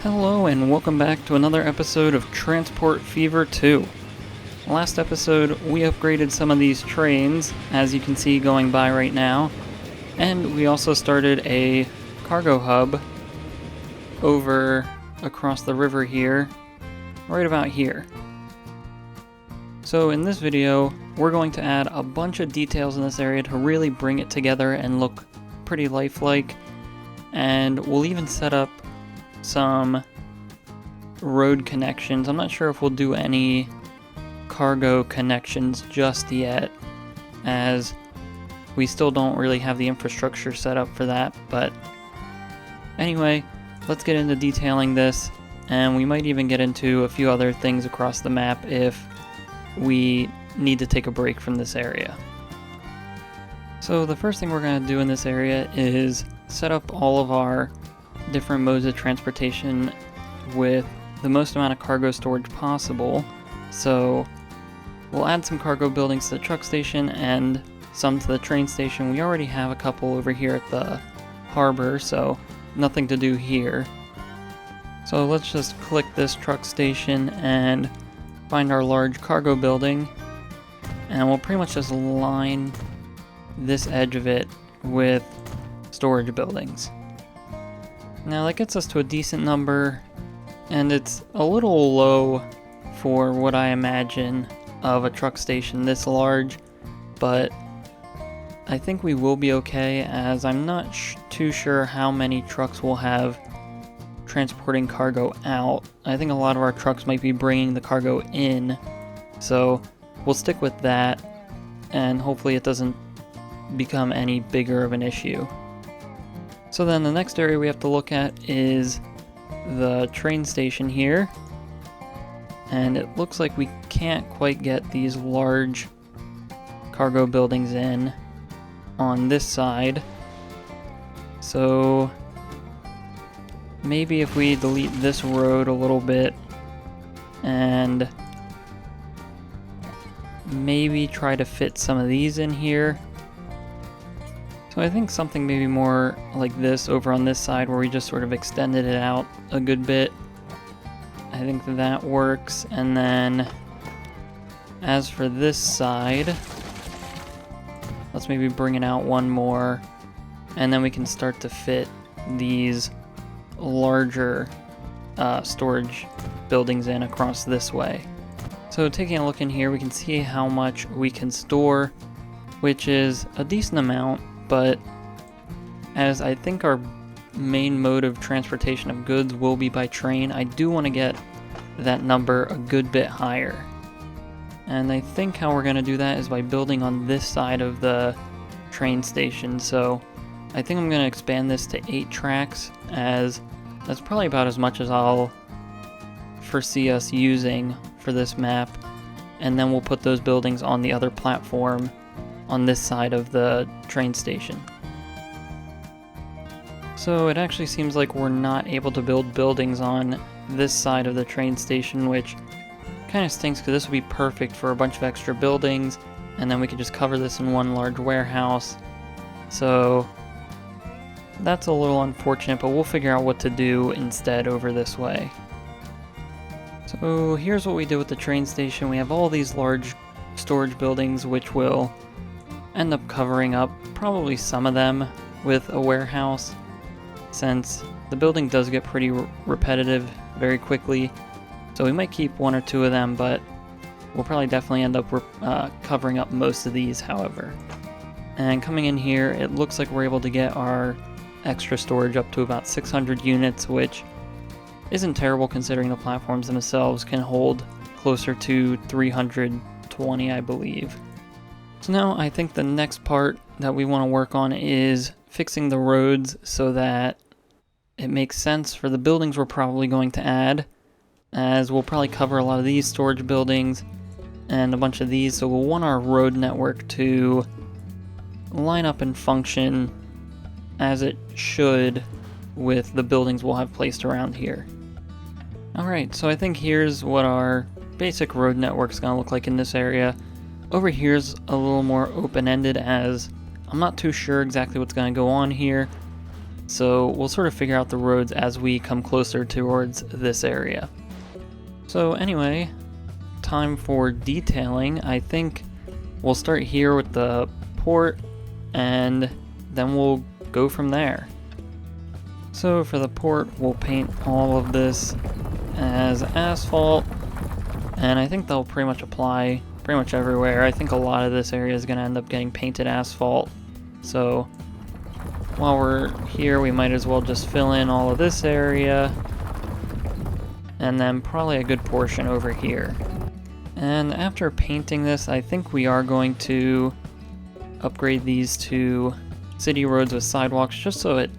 Hello and welcome back to another episode of Transport Fever 2. Last episode we upgraded some of these trains, as you can see going by right now, and we also started a cargo hub over across the river here, right about here. So in this video we're going to add a bunch of details in this area to really bring it together and look pretty lifelike, and we'll even set up some road connections. I'm not sure if we'll do any cargo connections just yet, as we still don't really have the infrastructure set up for that. But anyway, let's get into detailing this, and we might even get into a few other things across the map if we need to take a break from this area. So the first thing we're going to do in this area is set up all of our different modes of transportation with the most amount of cargo storage possible. So we'll add some cargo buildings to the truck station and some to the train station. We already have a couple over here at the harbor, so nothing to do here. So let's just click this truck station and find our large cargo building, and we'll pretty much just line this edge of it with storage buildings. Now that gets us to a decent number, and it's a little low for what I imagine of a truck station this large, but I think we will be okay, as I'm not too sure how many trucks we'll have transporting cargo out. I think a lot of our trucks might be bringing the cargo in, so we'll stick with that, and hopefully it doesn't become any bigger of an issue. So then the next area we have to look at is the train station here, and it looks like we can't quite get these large cargo buildings in on this side. So maybe if we delete this road a little bit and maybe try to fit some of these in here. So I think something maybe more like this over on this side, where we just sort of extended it out a good bit. I think that works. And then as for this side, let's maybe bring it out one more, and then we can start to fit these larger storage buildings in across this way. So taking a look in here, we can see how much we can store, which is a decent amount. But as I think our main mode of transportation of goods will be by train, I do want to get that number a good bit higher. And I think how we're going to do that is by building on this side of the train station. So I think I'm going to expand this to 8 tracks, as that's probably about as much as I'll foresee us using for this map. And then we'll put those buildings on the other platform on this side of the train station. So it actually seems like we're not able to build buildings on this side of the train station, which kind of stinks, because this would be perfect for a bunch of extra buildings, and then we could just cover this in one large warehouse. So that's a little unfortunate, but we'll figure out what to do instead over this way. So here's what we did with the train station. We have all these large storage buildings, which will end up covering up probably some of them with a warehouse, since the building does get pretty repetitive very quickly. So we might keep 1 or 2 of them, but we'll probably definitely end up covering up most of these, however. And coming in here, it looks like we're able to get our extra storage up to about 600 units, which isn't terrible considering the platforms themselves can hold closer to 320, I believe. So now I think the next part that we want to work on is fixing the roads so that it makes sense for the buildings we're probably going to add, as we'll probably cover a lot of these storage buildings and a bunch of these. So we'll want our road network to line up and function as it should with the buildings we'll have placed around here. Alright, so I think here's what our basic road network is going to look like in this area. Over here's a little more open-ended, as I'm not too sure exactly what's going to go on here, So we'll sort of figure out the roads as we come closer towards this area. So anyway, time for detailing. I think we'll start here with the port and then we'll go from there. So for the port, we'll paint all of this as asphalt, and I think they'll pretty much apply pretty much everywhere. I think a lot of this area is going to end up getting painted asphalt. So while we're here, we might as well just fill in all of this area, and then probably a good portion over here. And after painting this, I think we are going to upgrade these to city roads with sidewalks, just so it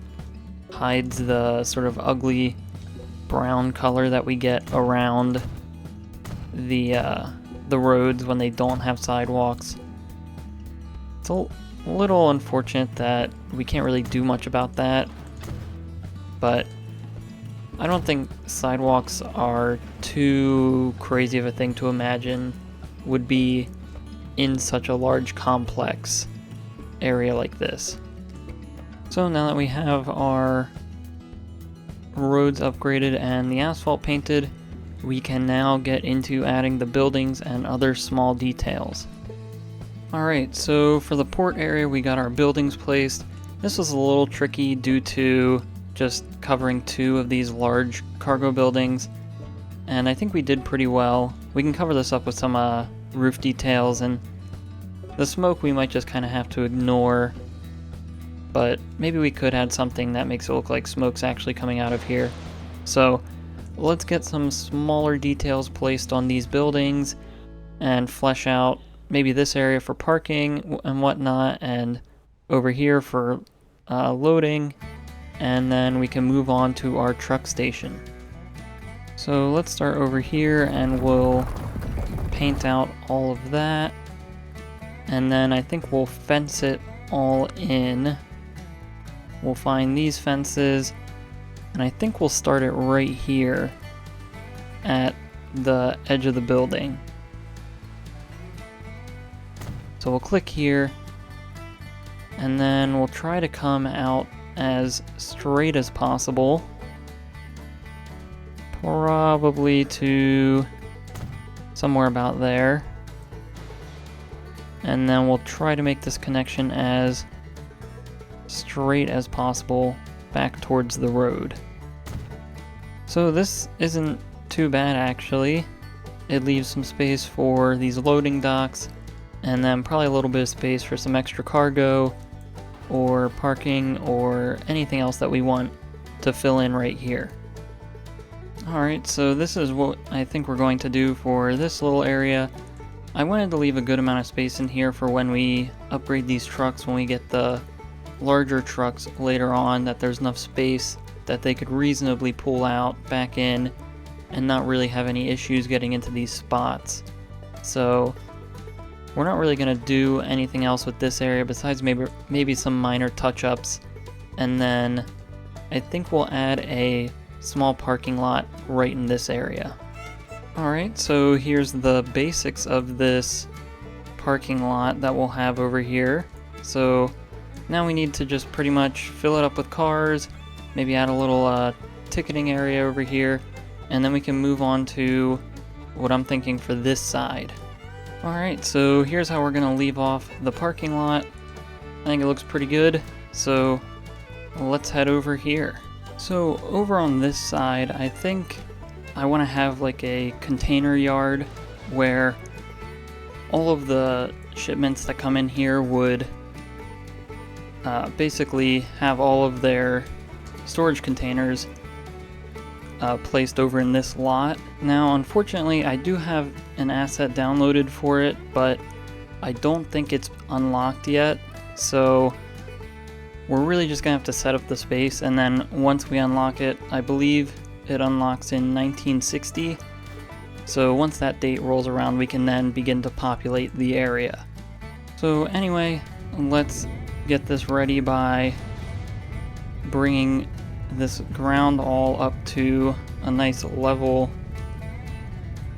hides the sort of ugly brown color that we get around the roads when they don't have sidewalks. It's a little unfortunate that we can't really do much about that, but I don't think sidewalks are too crazy of a thing to imagine would be in such a large complex area like this. So now that we have our roads upgraded and the asphalt painted, we can now get into adding the buildings and other small details. Alright, so for the port area we got our buildings placed. This was a little tricky due to just covering 2 of these large cargo buildings, and I think we did pretty well. We can cover this up with some roof details, and the smoke we might just kind of have to ignore, but maybe we could add something that makes it look like smoke's actually coming out of here. So let's get some smaller details placed on these buildings and flesh out maybe this area for parking and whatnot, and over here for loading, and then we can move on to our truck station. So let's start over here and we'll paint out all of that, and then I think we'll fence it all in. We'll find these fences, and I think we'll start it right here at the edge of the building. So we'll click here, and then we'll try to come out as straight as possible. Probably to somewhere about there. And then we'll try to make this connection as straight as possible back towards the road. So this isn't too bad actually. It leaves some space for these loading docks, and then probably a little bit of space for some extra cargo or parking or anything else that we want to fill in right here. Alright, so this is what I think we're going to do for this little area. I wanted to leave a good amount of space in here for when we upgrade these trucks, when we get the larger trucks later on, that there's enough space that they could reasonably pull out back in and not really have any issues getting into these spots. So we're not really going to do anything else with this area besides maybe some minor touch-ups, and then I think we'll add a small parking lot right in this area. Alright, so here's the basics of this parking lot that we'll have over here. So now we need to just pretty much fill it up with cars, maybe add a little ticketing area over here, and then we can move on to what I'm thinking for this side. Alright, so here's how we're going to leave off the parking lot. I think it looks pretty good, so let's head over here. So over on this side, I think I want to have like a container yard where all of the shipments that come in here would basically have all of their storage containers placed over in this lot. Now, unfortunately, I do have an asset downloaded for it, but I don't think it's unlocked yet, so we're really just gonna have to set up the space, and then once we unlock it, I believe it unlocks in 1960, so once that date rolls around, we can then begin to populate the area. So anyway, let's get this ready by bringing this ground all up to a nice level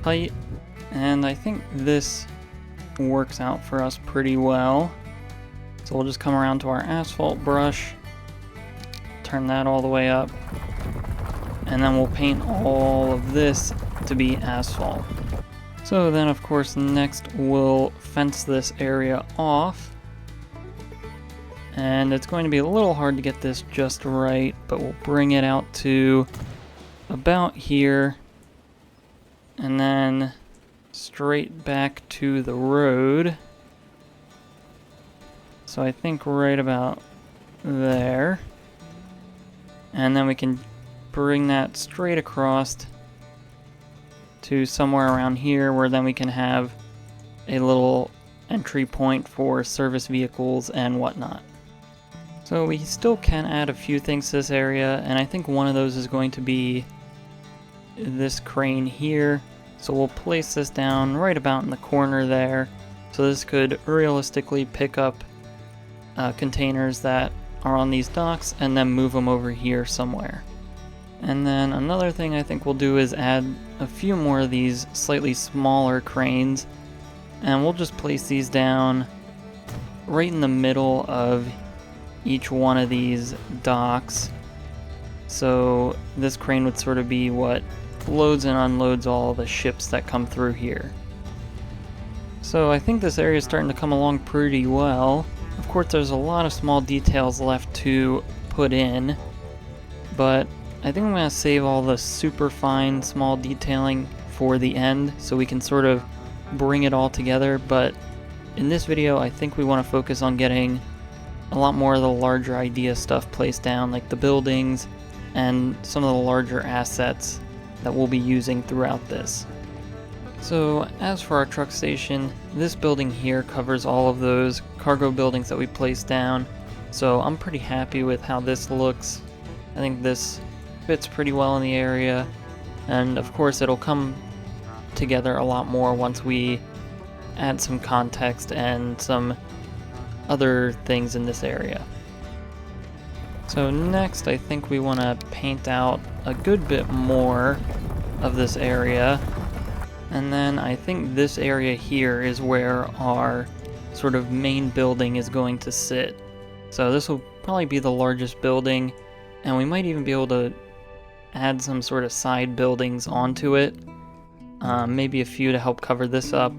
height, and I think this works out for us pretty well. So we'll just come around to our asphalt brush, turn that all the way up. And then we'll paint all of this to be asphalt. So then, of course, next we'll fence this area off. And it's going to be a little hard to get this just right, but we'll bring it out to about here. And then straight back to the road. So I think right about there. And then we can bring that straight across to somewhere around here, where then we can have a little entry point for service vehicles and whatnot. So we still can add a few things to this area, and I think one of those is going to be this crane here. So we'll place this down right about in the corner there. So this could realistically pick up containers that are on these docks and then move them over here somewhere. And then another thing I think we'll do is add a few more of these slightly smaller cranes, and we'll just place these down right in the middle of each one of these docks. So this crane would sort of be what loads and unloads all the ships that come through here. So I think this area is starting to come along pretty well. Of course, there's a lot of small details left to put in, but I think I'm going to save all the super fine small detailing for the end so we can sort of bring it all together. But in this video, I think we want to focus on getting a lot more of the larger idea stuff placed down, like the buildings and some of the larger assets that we'll be using throughout this. So as for our truck station, this building here covers all of those cargo buildings that we placed down. So I'm pretty happy with how this looks. I think this fits pretty well in the area, and of course it'll come together a lot more once we add some context and some other things in this area. So next I think we want to paint out a good bit more of this area, and then I think this area here is where our sort of main building is going to sit. So this will probably be the largest building, and we might even be able to add some sort of side buildings onto it. Maybe a few to help cover this up.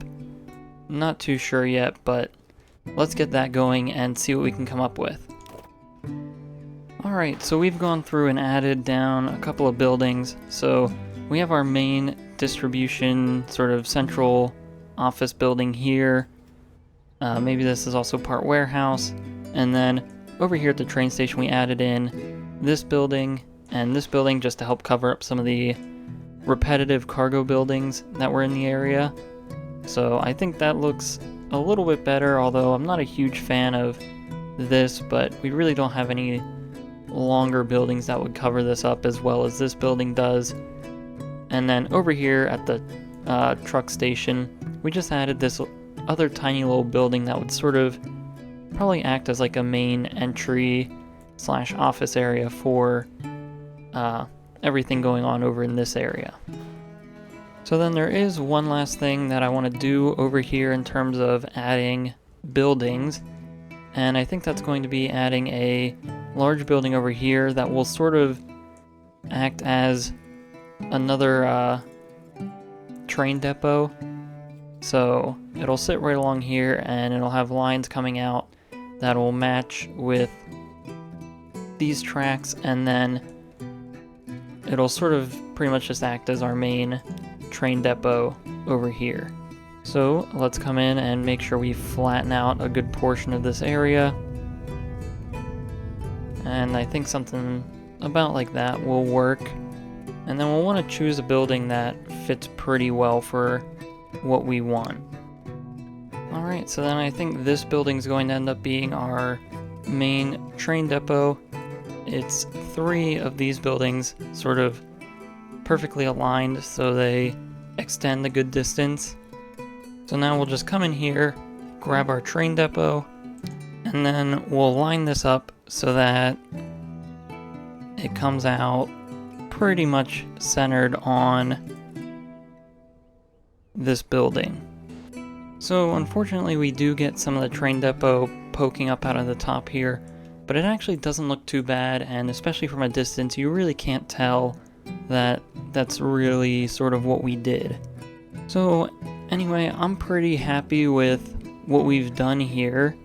Not too sure yet, but let's get that going and see what we can come up with. Alright, so we've gone through and added down a couple of buildings. So we have our main distribution sort of central office building here. Maybe this is also part warehouse. And then over here at the train station we added in this building and this building just to help cover up some of the repetitive cargo buildings that were in the area. So I think that looks a little bit better, although I'm not a huge fan of this, but we really don't have any longer buildings that would cover this up as well as this building does. And then over here at the truck station, we just added this other tiny little building that would sort of probably act as like a main entry / office area for everything going on over in this area. So then there is one last thing that I want to do over here in terms of adding buildings, and I think that's going to be adding a large building over here that will sort of act as another train depot. So it'll sit right along here and it'll have lines coming out that will match with these tracks, and then it'll sort of pretty much just act as our main train depot over here. So let's come in and make sure we flatten out a good portion of this area. And I think something about like that will work. And then we'll want to choose a building that fits pretty well for what we want. Alright, so then I think this building is going to end up being our main train depot. It's 3 of these buildings sort of perfectly aligned so they extend a good distance. So now we'll just come in here, grab our train depot, and then we'll line this up so that it comes out pretty much centered on this building. So unfortunately we do get some of the train depot poking up out of the top here, but it actually doesn't look too bad, and especially from a distance, you really can't tell that that's really sort of what we did. So anyway, I'm pretty happy with what we've done here,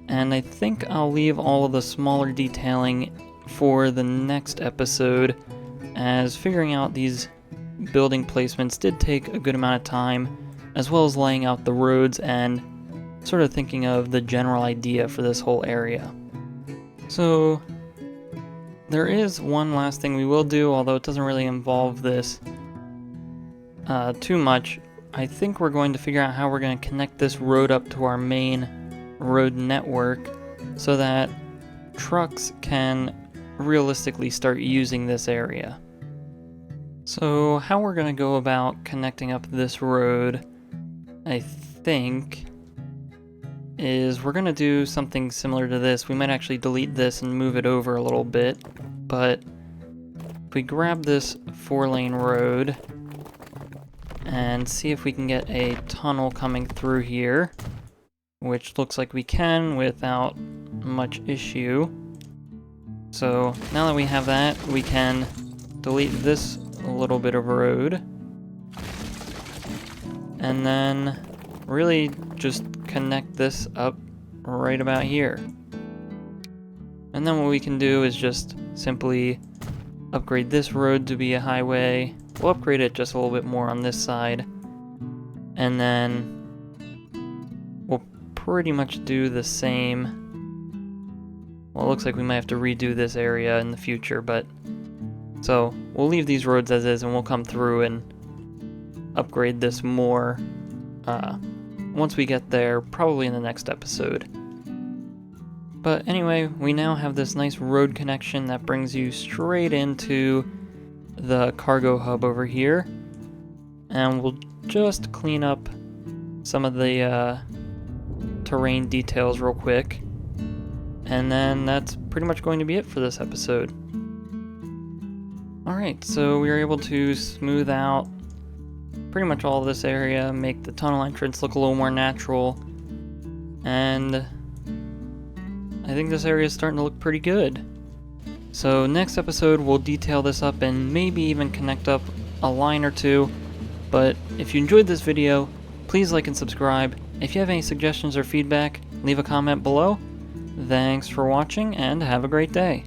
and I think I'll leave all of the smaller detailing for the next episode, as figuring out these building placements did take a good amount of time, as well as laying out the roads and sort of thinking of the general idea for this whole area. So there is one last thing we will do, although it doesn't really involve this too much. I think we're going to figure out how we're going to connect this road up to our main road network so that trucks can realistically start using this area. So how we're going to go about connecting up this road, I think, is we're going to do something similar to this. We might actually delete this and move it over a little bit, but if we grab this 4-lane road and see if we can get a tunnel coming through here, which looks like we can without much issue. So now that we have that, we can delete this little bit of road, and then really just connect this up right about here. And then what we can do is just simply upgrade this road to be a highway. We'll upgrade it just a little bit more on this side, and then we'll pretty much do the same. Well, it looks like we might have to redo this area in the future, but so we'll leave these roads as is, and we'll come through and upgrade this more once we get there, probably in the next episode. But anyway, we now have this nice road connection that brings you straight into the cargo hub over here, and we'll just clean up some of the terrain details real quick, and then that's pretty much going to be it for this episode. Alright, so we were able to smooth out pretty much all of this area, make the tunnel entrance look a little more natural, and I think this area is starting to look pretty good. So next episode we'll detail this up and maybe even connect up a line or two, but if you enjoyed this video, please like and subscribe. If you have any suggestions or feedback, leave a comment below. Thanks for watching and have a great day.